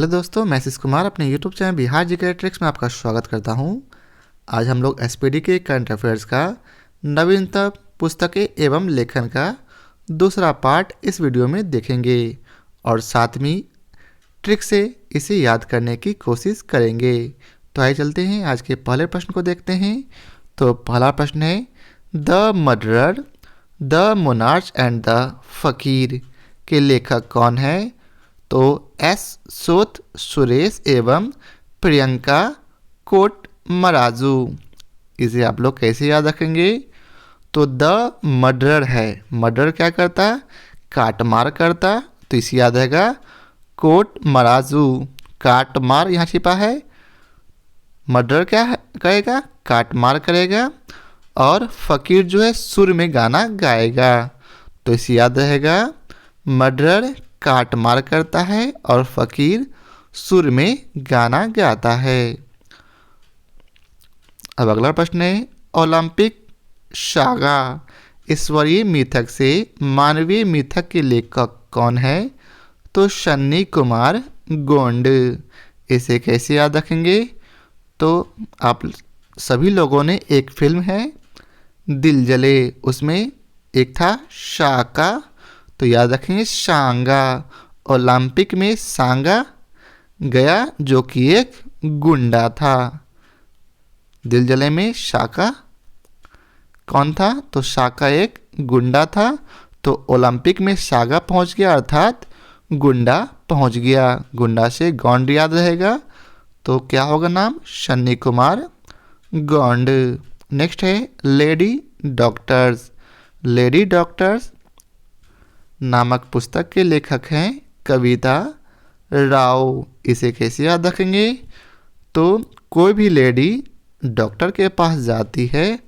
Hello दोस्तों, मैं आशीष कुमार अपने YouTube channel Bihar GK tricks में आपका स्वागत करता हूं। आज हम लोग एसपीडी के करंट अफेयर्स का नवीनतम पुस्तकें एवं लेखन का दूसरा पार्ट इस वीडियो में देखेंगे और साथ में ट्रिक से इसे याद करने की कोशिश करेंगे। तो आइए चलते हैं, आज के पहले प्रश्न को देखते हैं। तो पहला प्रश्न है, the murderer, the monarch and the फकीर के लेखक कौन है? तो एस सोथ सुरेश एवं प्रियंका कोट मराजू। इसे आप लोग कैसे याद रखेंगे? तो द मर्डरर है, मर्डर क्या करता? काट मार करता, तो इसे याद रहेगा कोट मराजू, काट मार यहाँ छिपा है। मर्डर क्या है करेगा? काट मार करेगा। और फकीर जो है सुर में गाना गाएगा, तो इसे याद रहेगा मर्डरर काट मार करता है और फकीर सुर में गाना गाता है। अब अगला प्रश्न है, ओलंपिक सागा ईश्वरीय मिथक से मानवीय मिथक के लेखक कौन है? तो सन्नी कुमार गोंड। इसे कैसे याद रखेंगे? तो आप सभी लोगों ने एक फिल्म है दिल जले, उसमें एक था शाका, तो याद रखेंगे सांगा। ओलंपिक में सांगा गया जो कि एक गुंडा था। दिल जले में शाका कौन था? तो शाका एक गुंडा था। तो ओलंपिक में सागा पहुंच गया अर्थात गुंडा पहुंच गया। गुंडा से गौंड याद रहेगा, तो क्या होगा नाम? सन्नी कुमार गौंड। नेक्स्ट है, लेडी डॉक्टर्स। लेडी डॉक्टर्स नामक पुस्तक के लेखक हैं कविता राव। इसे कैसे याद रखेंगे? तो कोई भी लेडी डॉक्टर के पास जाती है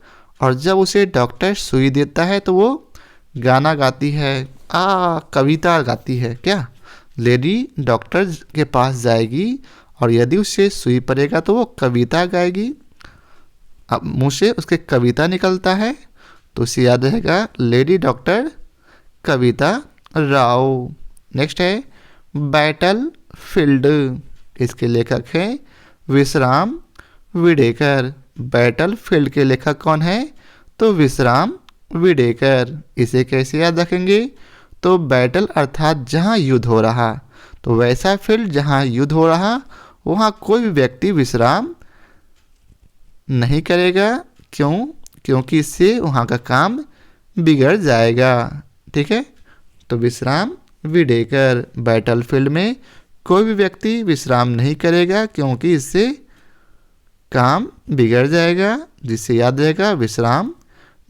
और जब उसे डॉक्टर सुई देता है तो वो गाना गाती है, कविता गाती है। क्या लेडी डॉक्टर के पास जाएगी और यदि उसे सुई पड़ेगा तो वो कविता गाएगी। अब मुँह से उसके कविता निकलता है, तो उसे याद रहेगा लेडी डॉक्टर कविता राव। नेक्स्ट है, बैटल फील्ड। इसके लेखक हैं विश्राम विडेकर। बैटल फील्ड के लेखक कौन है? तो विश्राम विडेकर। इसे कैसे याद रखेंगे? तो बैटल अर्थात जहाँ युद्ध हो रहा, तो वैसा फील्ड जहाँ युद्ध हो रहा वहाँ कोई भी व्यक्ति विश्राम नहीं करेगा। क्यों? क्योंकि इससे वहाँ का काम बिगड़ जाएगा। ठीक है, तो विश्राम विडेकर। बैटल फील्ड में कोई भी व्यक्ति विश्राम नहीं करेगा क्योंकि इससे काम बिगड़ जाएगा, जिससे याद रहेगा विश्राम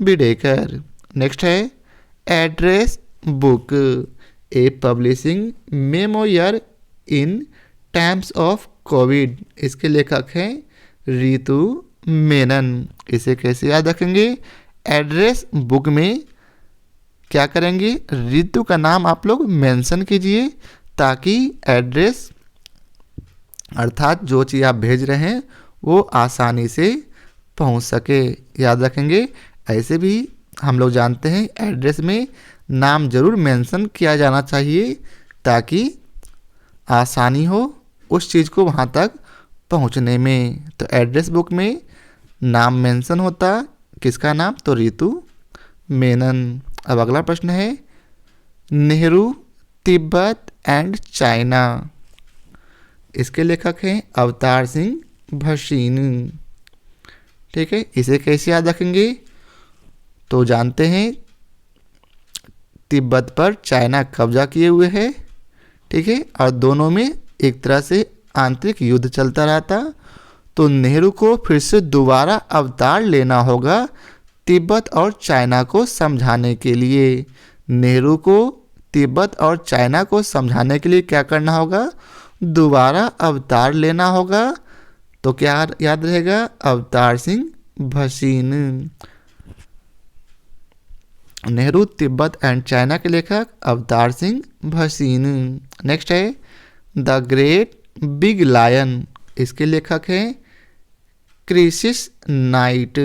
विडेकर। नेक्स्ट है, address book A publishing memoir in times of Covid. इसके लेखक हैं रितु मेनन। इसे कैसे याद रखेंगे? एड्रेस बुक में क्या करेंगे? ऋतु का नाम आप लोग मेंशन कीजिए ताकि एड्रेस अर्थात जो चीज़ आप भेज रहे हैं वो आसानी से पहुंच सके। याद रखेंगे। ऐसे भी हम लोग जानते हैं एड्रेस में नाम जरूर मेंशन किया जाना चाहिए ताकि आसानी हो उस चीज़ को वहां तक पहुंचने में। तो एड्रेस बुक में नाम मेंशन होता, किसका नाम? तो रितु मेनन। अब अगला प्रश्न है, नेहरू तिब्बत एंड चाइना। इसके लेखक हैं अवतार सिंह भसीन। ठीक है, इसे कैसे याद रखेंगे? तो जानते हैं तिब्बत पर चाइना कब्जा किए हुए है। ठीक है, और दोनों में एक तरह से आंतरिक युद्ध चलता रहता, तो नेहरू को फिर से दोबारा अवतार लेना होगा तिब्बत और चाइना को समझाने के लिए। नेहरू को तिब्बत और चाइना को समझाने के लिए क्या करना होगा? दोबारा अवतार लेना होगा। तो क्या याद रहेगा? अवतार सिंह भसीन। नेहरू तिब्बत एंड चाइना के लेखक अवतार सिंह भसीन। नेक्स्ट है, द ग्रेट बिग लायन। इसके लेखक हैं क्रिसिस नाइट।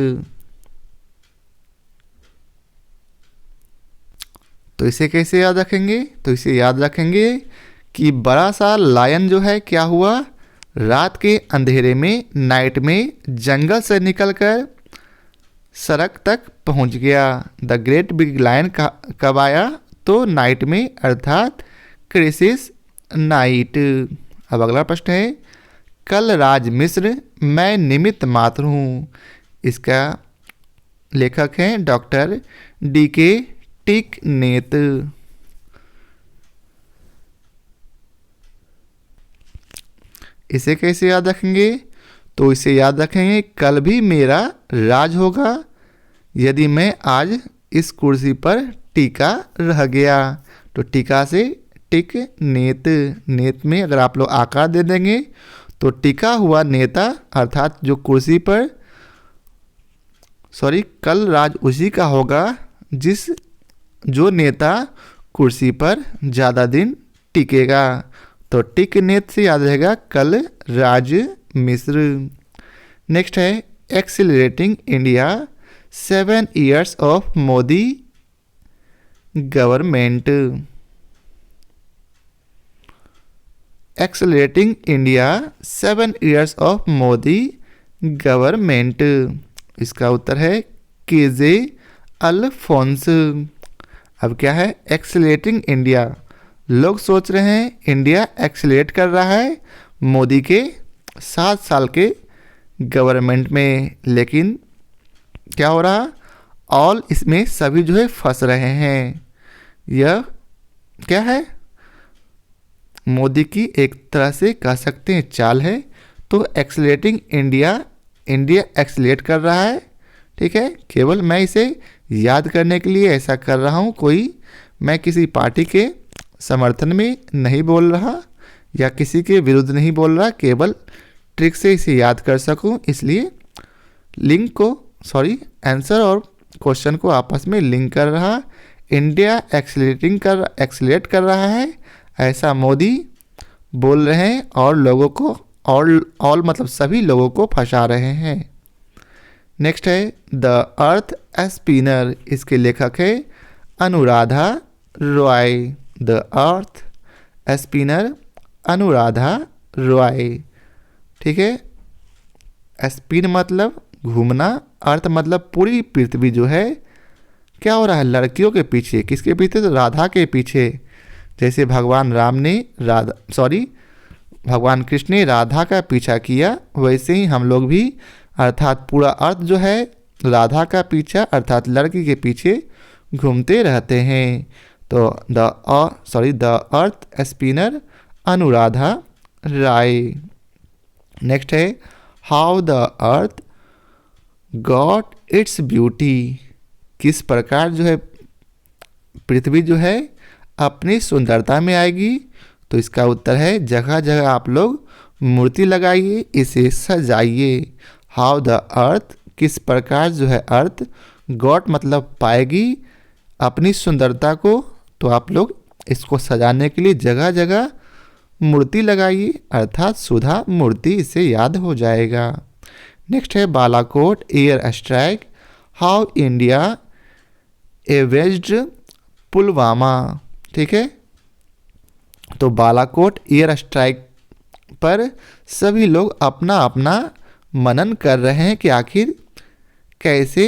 तो इसे कैसे याद रखेंगे? तो इसे याद रखेंगे कि बड़ा सा लायन जो है क्या हुआ, रात के अंधेरे में, नाइट में जंगल से निकलकर सड़क तक पहुंच गया। द ग्रेट बिग लायन कब आया, तो नाइट में, अर्थात क्रिसिस नाइट। अब अगला प्रश्न है, कल राज मिश्र मैं निमित्त मात्र हूँ। इसका लेखक हैं डॉक्टर DK टिकनेत। इसे कैसे याद रखेंगे, तो इसे याद रखेंगे, कल भी मेरा राज होगा यदि मैं आज इस कुर्सी पर टिका रह गया। तो टिका से टिक नेत, नेत में अगर आप लोग आकार दे देंगे तो टिका हुआ नेता अर्थात जो कुर्सी पर, कल राज उसी का होगा जो नेता कुर्सी पर ज़्यादा दिन टिकेगा। तो टिक नेत से याद रहेगा कल राज मिश्र। नेक्स्ट है, accelerating India 7 years of Modi government. Accelerating India 7 years of Modi government. इसका उत्तर है KJ अल्फोंस। अब क्या है, एक्सेलरेटिंग इंडिया, लोग सोच रहे हैं इंडिया एक्सेलरेट कर रहा है मोदी के 7 साल के गवर्नमेंट में, लेकिन क्या हो रहा, ऑल इसमें सभी जो है फंस रहे हैं। यह क्या है, मोदी की एक तरह से कह सकते हैं चाल है। तो एक्सेलरेटिंग इंडिया, इंडिया एक्सेलरेट कर रहा है, ठीक है। केवल मैं इसे याद करने के लिए ऐसा कर रहा हूँ, मैं किसी पार्टी के समर्थन में नहीं बोल रहा या किसी के विरुद्ध नहीं बोल रहा, केवल ट्रिक से इसे याद कर सकूं, इसलिए लिंक को आंसर और क्वेश्चन को आपस में लिंक कर रहा। इंडिया एक्सेलरेट कर रहा है ऐसा मोदी बोल रहे हैं और लोगों को ऑल मतलब सभी लोगों को फंसा रहे हैं। नेक्स्ट है द अर्थ स्पिनर। इसके लेखक है Anuradha Roy. The earth spinner Anuradha Roy, ठीक है। स्पिन मतलब घूमना, अर्थ मतलब पूरी पृथ्वी जो है क्या हो रहा है, लड़कियों के पीछे। किसके पीछे, तो राधा के पीछे। जैसे भगवान भगवान कृष्ण ने राधा का पीछा किया, वैसे ही हम लोग भी अर्थात पूरा अर्थ जो है राधा का पीछा अर्थात लड़की के पीछे घूमते रहते हैं। तो the earth spinner Anuradha Roy. Next है how the earth got its beauty. किस प्रकार जो है पृथ्वी जो है अपनी सुंदरता में आएगी, तो इसका उत्तर है जगह जगह आप लोग मूर्ति लगाइए, इसे सजाइए। हाउ द अर्थ, किस प्रकार जो है अर्थ गॉट मतलब पाएगी अपनी सुंदरता को, तो आप लोग इसको सजाने के लिए जगह जगह मूर्ति लगाइए अर्थात सुधा मूर्ति, इसे याद हो जाएगा। नेक्स्ट है Balakot air strike, how India avenged Pulwama, ठीक है। तो बालाकोट एयर स्ट्राइक पर सभी लोग अपना अपना मनन कर रहे हैं कि आखिर कैसे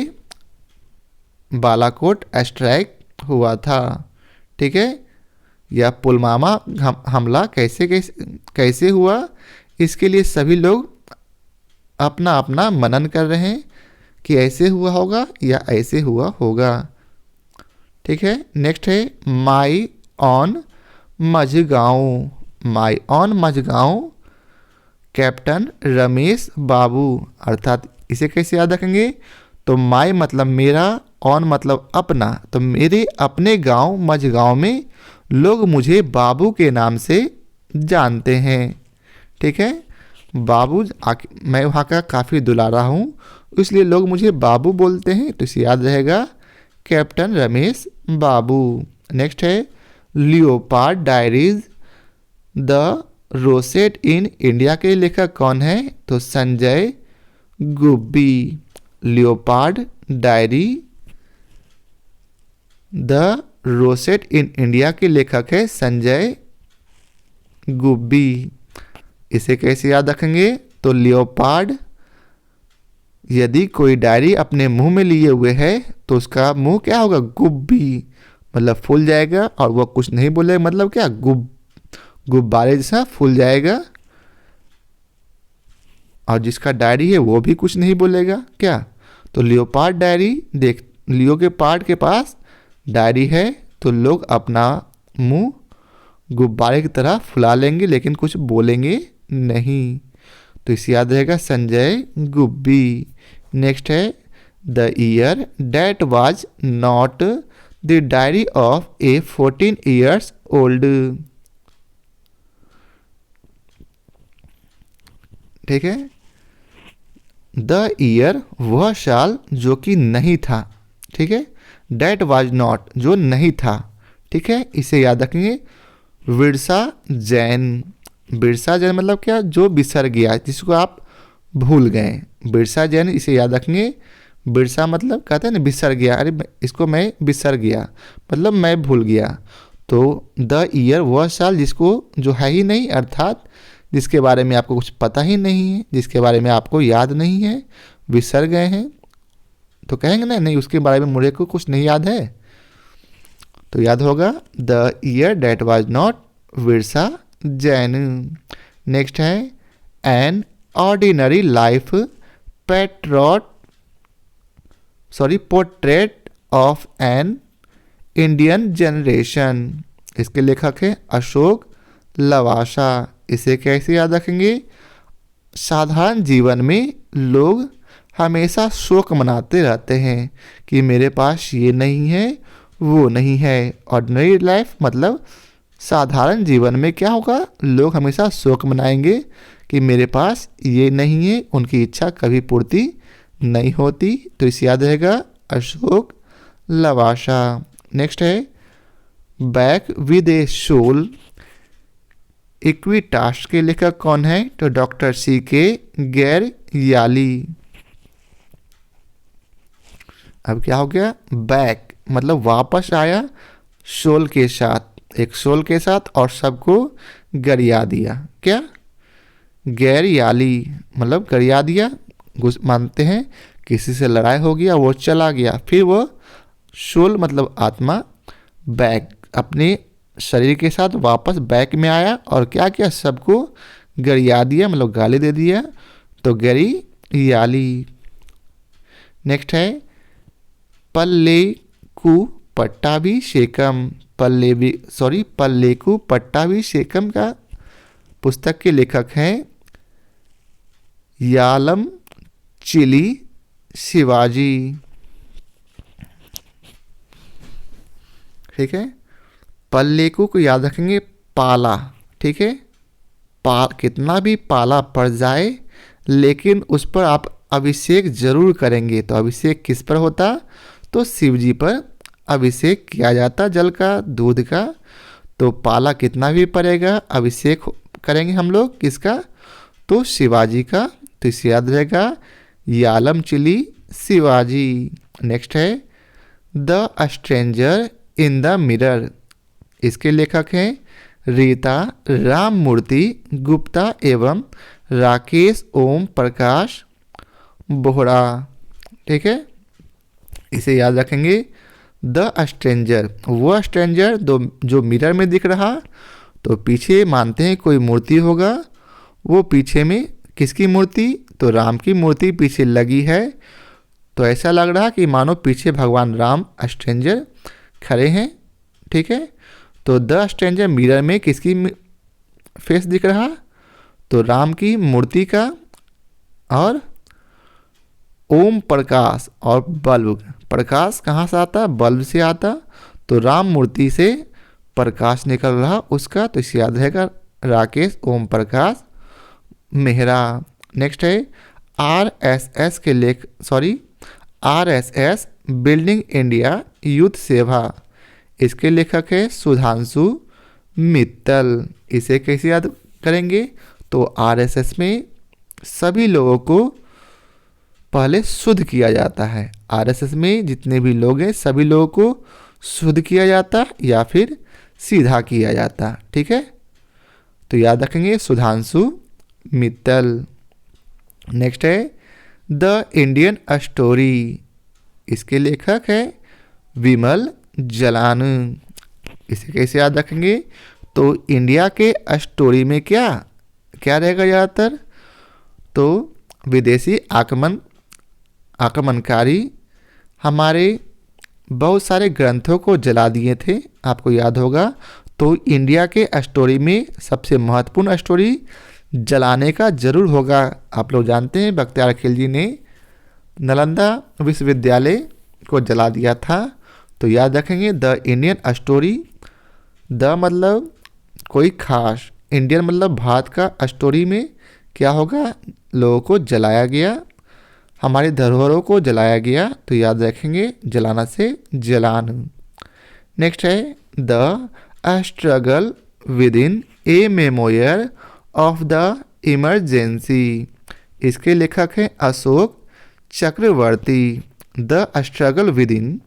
बालाकोट स्ट्राइक हुआ था, ठीक है। या पुलवामा हमला कैसे हुआ, इसके लिए सभी लोग अपना अपना मनन कर रहे हैं कि ऐसे हुआ होगा या ऐसे हुआ होगा, ठीक है। नेक्स्ट है my on Mazagaon. My on Mazagaon captain Ramesh Babu, अर्थात इसे कैसे याद रखेंगे, तो माई मतलब मेरा, ऑन मतलब अपना, तो मेरे अपने गांव मझगांव में लोग मुझे बाबू के नाम से जानते हैं, ठीक है। बाबू मैं वहाँ का काफ़ी दुलारा हूँ, इसलिए लोग मुझे बाबू बोलते हैं, तो इसे याद रहेगा कैप्टन रमेश बाबू। नेक्स्ट है leopard diaries the rosette in India के लेखक कौन है, तो Sanjay Gubbi. Leopard diary the rosette in India के लेखक है संजय गुब्बी। इसे कैसे याद रखेंगे? तो लियोपार्ड, यदि कोई डायरी अपने मुंह में लिए हुए है तो उसका मुंह क्या होगा? गुब्बी, मतलब फूल जाएगा और वह कुछ नहीं बोलेगा, मतलब क्या? गुब्बारे जैसा फूल जाएगा। और जिसका डायरी है वो भी कुछ नहीं बोलेगा, क्या? तो लियोपार्ड डायरी देख, लियो के पार्ड के पास डायरी है तो लोग अपना मुंह गुब्बारे की तरह फुला लेंगे लेकिन कुछ बोलेंगे नहीं। तो इसे याद रहेगा संजय गुब्बी। नेक्स्ट है the year that was not the diary of A 14 years old. ठीक है, द ईयर वह साल जो कि नहीं था। ठीक है, डैट वाज नॉट जो नहीं था। ठीक है, इसे याद रखेंगे विरसा जैन। बिरसा जैन मतलब क्या? जो बिसर गया, जिसको आप भूल गए, बिरसा जैन। इसे याद रखेंगे, बिरसा मतलब कहते हैं ना बिसर गया, अरे इसको मैं बिसर गया मतलब मैं भूल गया। तो द ईयर वह साल जिसको जो है ही नहीं, अर्थात जिसके बारे में आपको कुछ पता ही नहीं है, जिसके बारे में आपको याद नहीं है, बिसर गए हैं, तो कहेंगे ना नहीं उसके बारे में मुझे को कुछ नहीं याद है। तो याद होगा the year that was not Virsa Jain. Next है an ordinary life portrait of an Indian generation. इसके लेखक है अशोक लवासा। इसे कैसे याद रखेंगे? साधारण जीवन में लोग हमेशा शोक मनाते रहते हैं कि मेरे पास ये नहीं है वो नहीं है। ऑर्डिनरी लाइफ मतलब साधारण जीवन में क्या होगा? लोग हमेशा शोक मनाएंगे कि मेरे पास ये नहीं है, उनकी इच्छा कभी पूर्ति नहीं होती। तो इसे याद रहेगा अशोक लवासा। नेक्स्ट है back with a soul Equitas के लेखक कौन है? तो डॉक्टर सी के गैर याली। अब क्या हो गया? बैक मतलब वापस आया सोल के साथ, एक सोल के साथ और सबको गरिया दिया। क्या? गैर याली मतलब गरिया दिया, मानते हैं किसी से लड़ाई हो गया वो चला गया, फिर वो सोल मतलब आत्मा बैक अपने शरीर के साथ वापस बैक में आया और क्या किया? सबको गरिया दिया मतलब गाली दे दिया। तो गरी याली। नेक्स्ट है पल्लेकु पट्टाभिषेकम। पल्लेकु पट्टाभिषेकम का पुस्तक के लेखक हैं यालम चिली शिवाजी। ठीक है, पल्लेकु को याद रखेंगे पाला। ठीक है, कितना भी पाला पड़ जाए लेकिन उस पर आप अभिषेक जरूर करेंगे। तो अभिषेक किस पर होता? तो शिव जी पर अभिषेक किया जाता, जल का, दूध का। तो पाला कितना भी पड़ेगा अभिषेक करेंगे हम लोग किसका? तो शिवाजी का। तो इसे याद रहेगा यालम चिली शिवाजी। नेक्स्ट है the stranger in the mirror. इसके लेखक हैं रीता राममूर्ति गुप्ता एवं राकेश ओम प्रकाश बोहरा। ठीक है, इसे याद रखेंगे द स्ट्रेंजर वो स्ट्रेंजर जो मिरर में दिख रहा। तो पीछे मानते हैं कोई मूर्ति होगा, वो पीछे में किसकी मूर्ति? तो राम की मूर्ति पीछे लगी है। तो ऐसा लग रहा कि मानो पीछे भगवान राम स्ट्रेंजर खड़े हैं। ठीक है, तो द स्ट्रेंजर मिरर में किसकी फेस दिख रहा? तो राम की मूर्ति का और ओम प्रकाश और बल्ब। प्रकाश कहाँ से आता? बल्ब से आता। तो राम मूर्ति से प्रकाश निकल रहा उसका। तो इसे याद रहेगा राकेश ओम प्रकाश मेहरा। नेक्स्ट है RSS के RSS बिल्डिंग इंडिया यूथ सेवा। इसके लेखक है सुधांशु मित्तल। इसे कैसे याद करेंगे? तो RSS में सभी लोगों को पहले शुद्ध किया जाता है। RSS में जितने भी लोग हैं सभी लोगों को शुद्ध किया जाता या फिर सीधा किया जाता। ठीक है, तो याद रखेंगे सुधांशु मित्तल। नेक्स्ट है द इंडियन स्टोरी, इसके लेखक है विमल जलान। इसे कैसे याद रखेंगे? तो इंडिया के स्टोरी में क्या क्या रहेगा ज़्यादातर? तो विदेशी आक्रमणकारी हमारे बहुत सारे ग्रंथों को जला दिए थे, आपको याद होगा। तो इंडिया के स्टोरी में सबसे महत्वपूर्ण स्टोरी जलाने का जरूर होगा। आप लोग जानते हैं बख्तियार खिलजी ने नालंदा विश्वविद्यालय को जला दिया था। तो याद रखेंगे द इंडियन स्टोरी, द मतलब कोई खास, इंडियन मतलब भारत का, स्टोरी में क्या होगा? लोगों को जलाया गया, हमारी धरोहरों को जलाया गया। तो याद रखेंगे जलाना से जलान। नेक्स्ट है the struggle within a memoir of the emergency, इसके लेखक हैं Ashok Chakravarti. The struggle within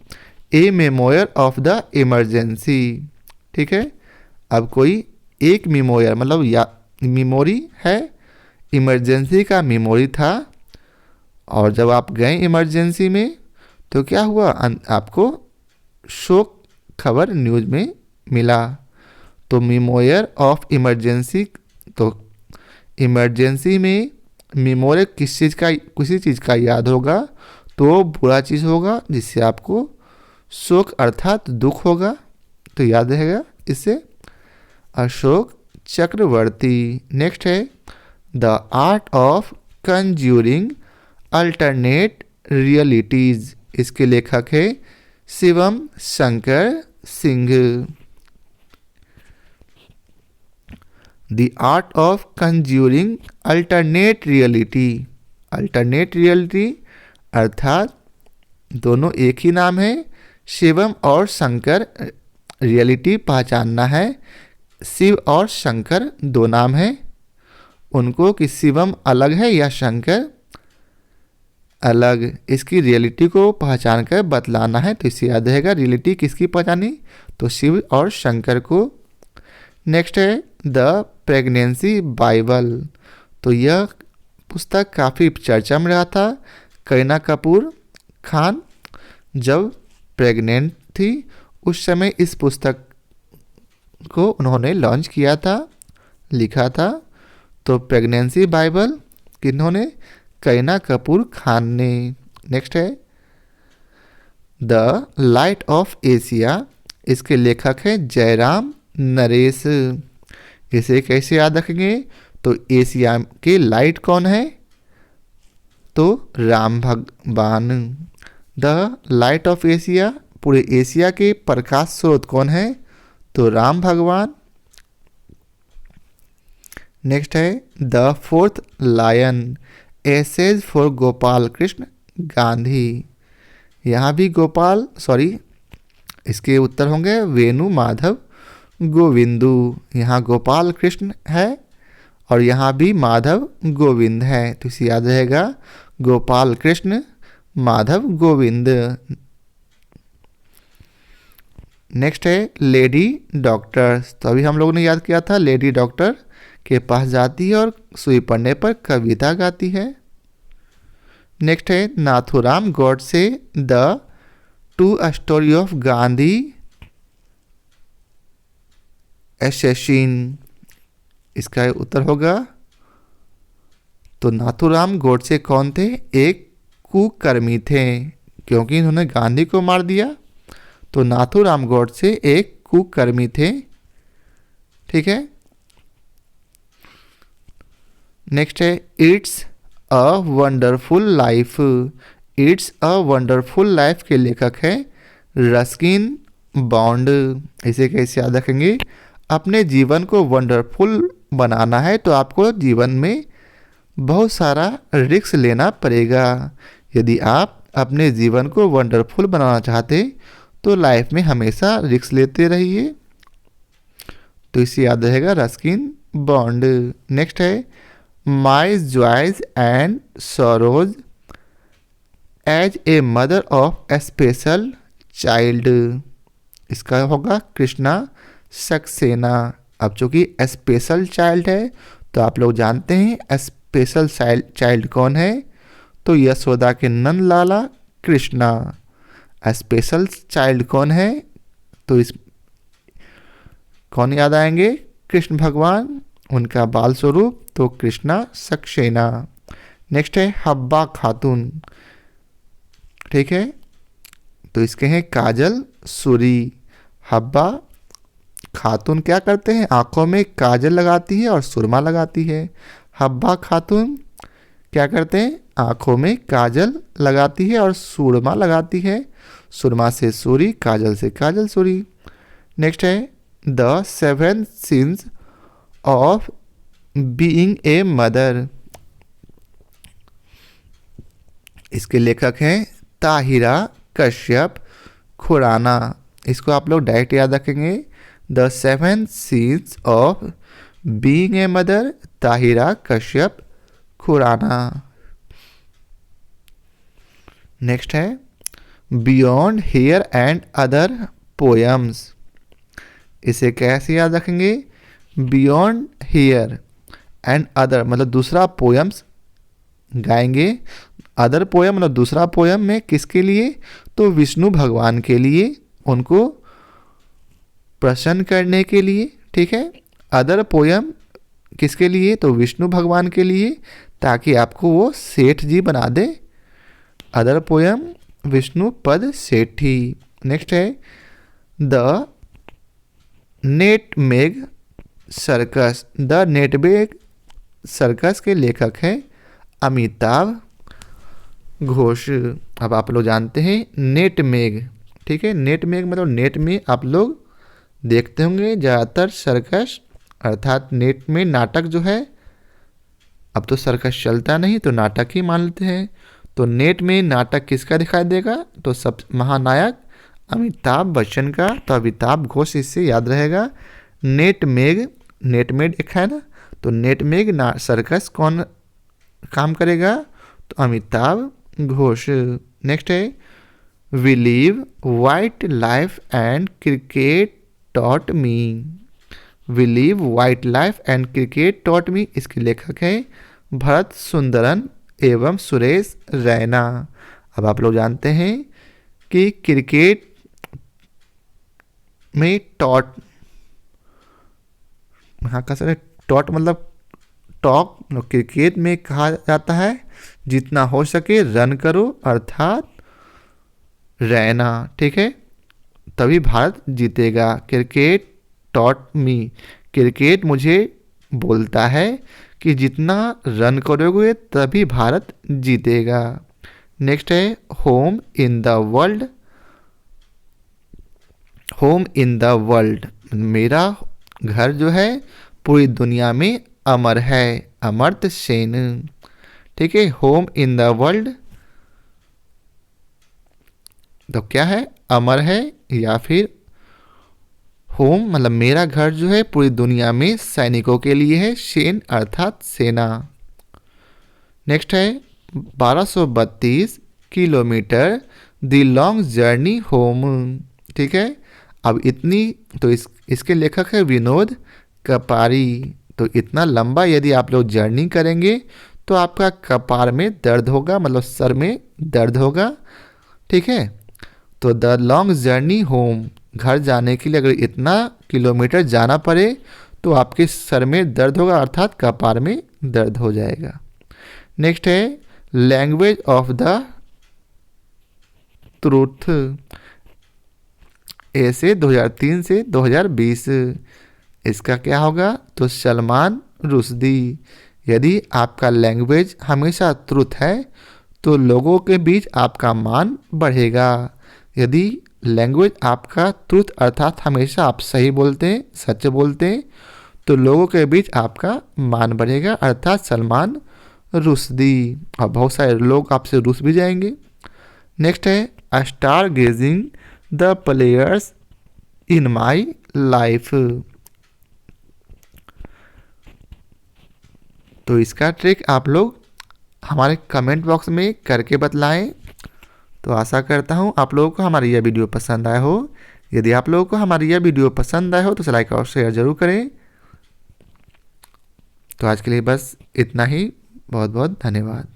a memoir of the emergency, ठीक है। अब कोई एक मेमोयर मतलब या मेमोरी है, इमरजेंसी का मेमोरी था, और जब आप गए इमरजेंसी में तो क्या हुआ? आपको शोक खबर न्यूज़ में मिला। तो मेमोयर ऑफ इमरजेंसी, तो इमरजेंसी में मेमोरी किसी चीज़ का याद होगा तो बुरा चीज़ होगा, जिससे आपको शोक अर्थात दुख होगा। तो याद रहेगा इससे अशोक चक्रवर्ती। नेक्स्ट है the art of conjuring alternate realities, इसके लेखक है Shivam Shankar Singh. The art of conjuring alternate reality, alternate reality अर्थात दोनों एक ही नाम है, शिवम और शंकर, रियलिटी पहचानना है। शिव और शंकर दो नाम हैं, उनको कि शिवम अलग है या शंकर अलग, इसकी रियलिटी को पहचान कर बतलाना है। तो इससे याद रहेगा रियलिटी किसकी पहचानी? तो शिव और शंकर को। नेक्स्ट है द प्रेगनेंसी बाइबल, तो यह पुस्तक काफ़ी चर्चा में रहा था। करीना कपूर खान जब प्रेग्नेंट थी उस समय इस पुस्तक को उन्होंने लॉन्च किया था, लिखा था। तो प्रेगनेंसी बाइबल किन्होंने? करीना कपूर खान ने। नेक्स्ट है द लाइट ऑफ एशिया, इसके लेखक हैं जयराम नरेश। इसे कैसे याद रखेंगे? तो एशिया के लाइट कौन है? तो राम भगवान। द लाइट ऑफ एशिया, पूरे एशिया के प्रकाश स्रोत कौन है? तो राम भगवान। नेक्स्ट है the fourth lion, essays for Gopal Krishna Gandhi. यहाँ भी इसके उत्तर होंगे वेणु माधव गोविंदु। यहाँ गोपाल कृष्ण है और यहाँ भी माधव गोविंद है, तो इसे याद रहेगा गोपाल कृष्ण माधव गोविंद। नेक्स्ट है लेडी डॉक्टर, तो अभी हम लोगों ने याद किया था लेडी डॉक्टर के पास जाती है और सुई पड़ने पर कविता गाती है। नेक्स्ट है Nathuram Godse the two story of Gandhi assassin, इसका उत्तर होगा तो नाथुराम गॉडसे कौन थे? एक कुकर्मी थे, क्योंकि इन्होंने गांधी को मार दिया। तो नाथुराम गॉडसे एक कुकर्मी थे, ठीक है। नेक्स्ट है it's a wonderful life, it's a wonderful life के लेखक है रस्किन बॉन्ड। इसे कैसे याद रखेंगे? अपने जीवन को वंडरफुल बनाना है तो आपको जीवन में बहुत सारा रिस्क लेना पड़ेगा। यदि आप अपने जीवन को वंडरफुल बनाना चाहते तो लाइफ में हमेशा रिस्क लेते रहिए। तो इसे याद रहेगा रस्किन बॉन्ड। नेक्स्ट है my joys and sorrows as a mother of a special child, इसका होगा कृष्णा सक्सेना। अब चूंकि स्पेशल चाइल्ड है तो आप लोग जानते हैं स्पेशल चाइल्ड कौन है, तो यशोदा के नंद लाला कृष्णा। स्पेशल चाइल्ड कौन है, तो इस कौन याद आएंगे, कृष्ण भगवान, उनका बाल स्वरूप तो कृष्णा सक्सेना। नेक्स्ट है हब्बा खातून, ठीक है, तो इसके हैं काजल सूरी। हब्बा खातून क्या करते हैं, आंखों में काजल लगाती है और सुरमा लगाती है। हब्बा खातून क्या करते हैं, आंखों में काजल लगाती है और सुरमा लगाती है। सुरमा से सूरी, काजल से काजल सूरी। नेक्स्ट है the 7 sins of being a mother. इसके लेखक हैं ताहिरा कश्यप खुराना। इसको आप लोग डायरेक्ट याद रखेंगे, the 7 sins of being a mother, Tahira Kashyap Khurana. Next है beyond here and other poems. इसे कैसे याद रखेंगे, बियॉन्ड हियर एंड अदर मतलब दूसरा पोएम्स गाएंगे। अदर पोएम मतलब दूसरा पोएम में किसके लिए, तो विष्णु भगवान के लिए, उनको प्रसन्न करने के लिए, ठीक है। अदर पोएम किसके लिए, तो विष्णु भगवान के लिए, ताकि आपको वो सेठ जी बना दे। अदर पोएम विष्णु पद सेठी। नेक्स्ट है द नेटमेग सर्कस। द नेटमेग सर्कस के लेखक हैं अमिताभ घोष। अब आप लोग जानते हैं नेटमेग, ठीक है। नेटमेग मतलब नेट में आप लोग देखते होंगे ज़्यादातर सर्कस, अर्थात नेट में नाटक जो है, अब तो सर्कस चलता नहीं तो नाटक ही मान लेते हैं। तो नेट में नाटक किसका दिखाई देगा, तो सब महानायक अमिताभ बच्चन का। तो अमिताभ घोष इससे याद रहेगा। नेटमेग, नेटमेड एक है ना, तो नेटमेग सर्कस कौन काम करेगा, तो अमिताभ घोष। नेक्स्ट है we live white life and cricket taught me. We live white life and cricket taught me, इसके लेखक हैं भरत सुंदरन एवं सुरेश रैना। अब आप लोग जानते हैं कि क्रिकेट में टॉट, हाँ का सर, टॉट मतलब टॉक, क्रिकेट में कहा जाता है जितना हो सके रन करो, अर्थात रहना, ठीक है, तभी भारत जीतेगा। क्रिकेट टॉट मी, क्रिकेट मुझे बोलता है कि जितना रन करोगे तभी भारत जीतेगा। नेक्स्ट है home in the world. Home in the world, मेरा घर जो है पूरी दुनिया में अमर है, अमर्त्य सेन, ठीक है। होम इन द वर्ल्ड तो क्या है, अमर है, या फिर होम मतलब मेरा घर जो है पूरी दुनिया में सैनिकों के लिए है, सेन अर्थात सेना। नेक्स्ट है 1232 kilometre the long journey home, ठीक है। अब इतनी तो इसके लेखक है विनोद कपारी। तो इतना लंबा यदि आप लोग जर्नी करेंगे तो आपका कपार में दर्द होगा, मतलब सर में दर्द होगा, ठीक है। तो द लॉन्ग जर्नी होम, घर जाने के लिए अगर इतना किलोमीटर जाना पड़े तो आपके सर में दर्द होगा, अर्थात कपार में दर्द हो जाएगा। नेक्स्ट है लैंग्वेज ऑफ द ट्रूथ, ऐसे 2003 से 2020। इसका क्या होगा, तो सलमान रुश्दी। यदि आपका लैंग्वेज हमेशा ट्रुथ है तो लोगों के बीच आपका मान बढ़ेगा। यदि लैंग्वेज आपका ट्रुथ अर्थात हमेशा आप सही बोलते हैं, सच बोलते हैं, तो लोगों के बीच आपका मान बढ़ेगा, अर्थात सलमान रुश्दी। और बहुत सारे लोग आपसे रुस भी जाएंगे। नेक्स्ट है star gazing the players in my life. तो इसका ट्रिक आप लोग हमारे कमेंट बॉक्स में करके बतलाएं। तो आशा करता हूं आप लोगों को हमारी यह वीडियो पसंद आया हो। यदि आप लोगों को हमारी यह वीडियो पसंद आया हो तो लाइक और शेयर जरूर करें। तो आज के लिए बस इतना ही। बहुत बहुत धन्यवाद।